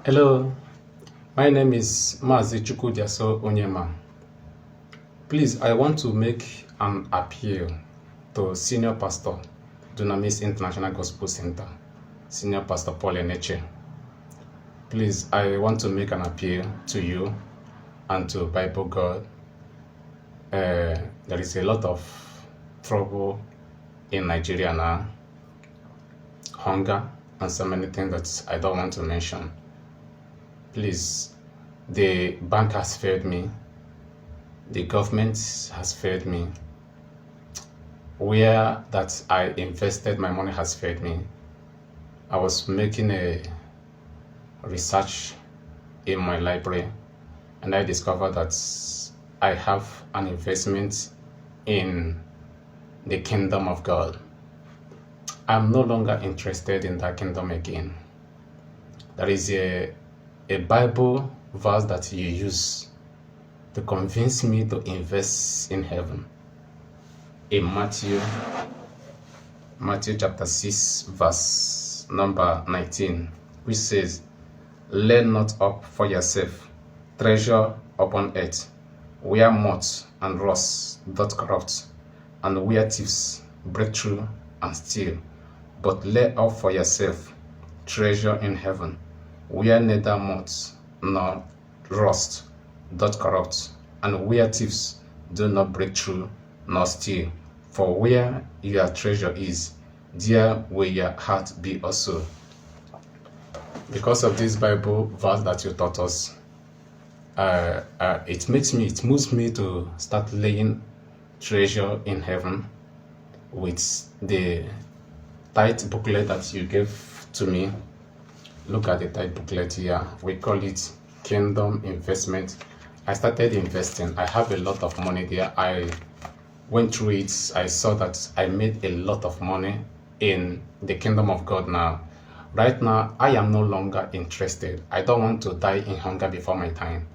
Hello, my name is Mazi Chukwudiaso Onyema. Please, I want to make an appeal to Senior Pastor, Dunamis International Gospel Center, Senior Pastor Paul Eneche. Please, I want to make an appeal to you and to Bible God. There is a lot of trouble in Nigeria now, hunger, and so many things that I don't want to mention. Please, the bank has failed me. The government has failed me. Where that I invested my money has failed me. I was making a research in my library and I discovered that I have an investment in the kingdom of God. I'm no longer interested in that kingdom again. There is a Bible verse that you use to convince me to invest in heaven. In Matthew chapter 6, verse number 19, which says, "Lay not up for yourself treasure upon earth, where moth and rust doth corrupt, and where thieves break through and steal. But lay up for yourself treasure in heaven, where neither moth nor rust doth corrupt, and where thieves do not break through nor steal. For where your treasure is, there will your heart be also." Because of this Bible verse that you taught us, it moves me to start laying treasure in heaven with the tithe booklet that you gave to me. Look at the tithe booklet here. We call it Kingdom Investment. I started investing. I have a lot of money there. I went through it. I saw that I made a lot of money in the kingdom of God now. Right now, I am no longer interested. I don't want to die in hunger before my time.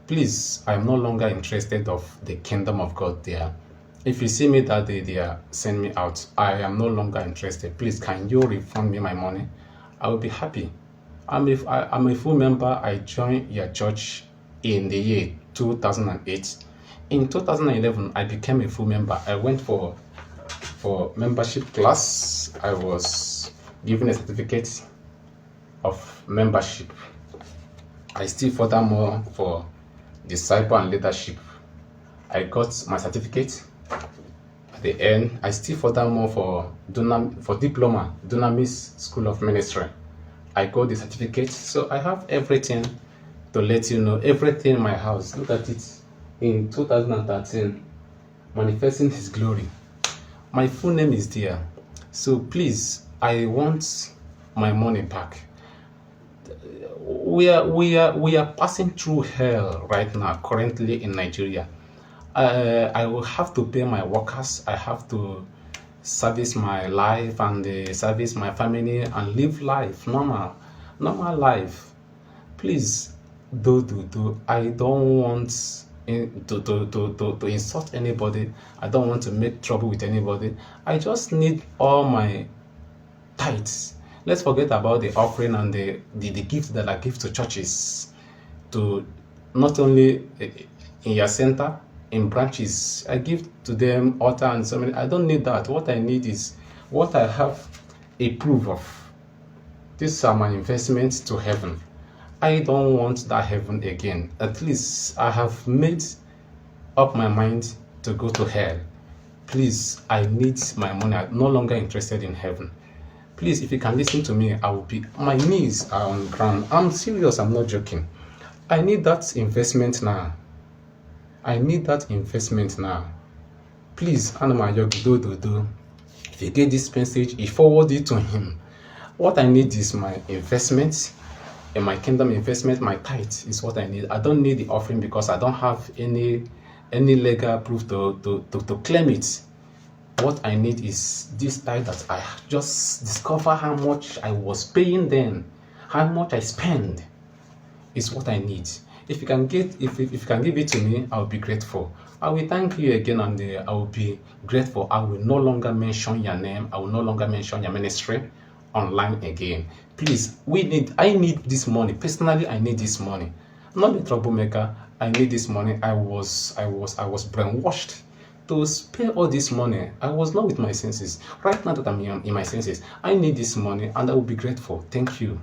Please, I am no longer interested of the kingdom of God there. If you see me that day there, send me out. I am no longer interested. Please, can you refund me my money? I will be happy. I'm a full member. I joined your church in the year 2008. In 2011, I became a full member. I went for membership class. I was given a certificate of membership. I still furthermore for disciple and leadership. I got my certificate. At the end, I still furthermore for diploma, Dunamis School of Ministry. I got the certificate, so I have everything to let you know. Everything in my house. Look at it. In 2013, manifesting His glory. My full name is there. So please, I want my money back. We are passing through hell right now, currently in Nigeria. I will have to pay my workers. I have to service my life and service my family and live life, normal life. Please, do. I don't want to insult anybody. I don't want to make trouble with anybody. I just need all my tithes. Let's forget about the offering and the gifts that I give to churches, to not only in your center, in branches. I give to them altar and so many. I don't need that. What I need is what I have a proof of. These are my investments to heaven. I don't want that heaven again. At least I have made up my mind to go to hell. Please, I need my money. I'm no longer interested in heaven. Please, if you can listen to me, my knees are on the ground. I'm serious, I'm not joking. I need that investment now. Please, do. If you get this message, you forward it to him. What I need is my investment, and my kingdom investment, my tithe is what I need. I don't need the offering because I don't have any legal proof to claim it. What I need is this tithe that I just discover how much I was paying then, how much I spend is what I need. If you can give it to me, I'll be grateful. I will thank you again, and I will be grateful. I will no longer mention your name. I will no longer mention your ministry. online again. Please, I need this money. Personally, I need this money. I'm not a troublemaker. I need this money. I was brainwashed to spend all this money. I was not with my senses. Right now that I'm in my senses, I need this money and I will be grateful. Thank you.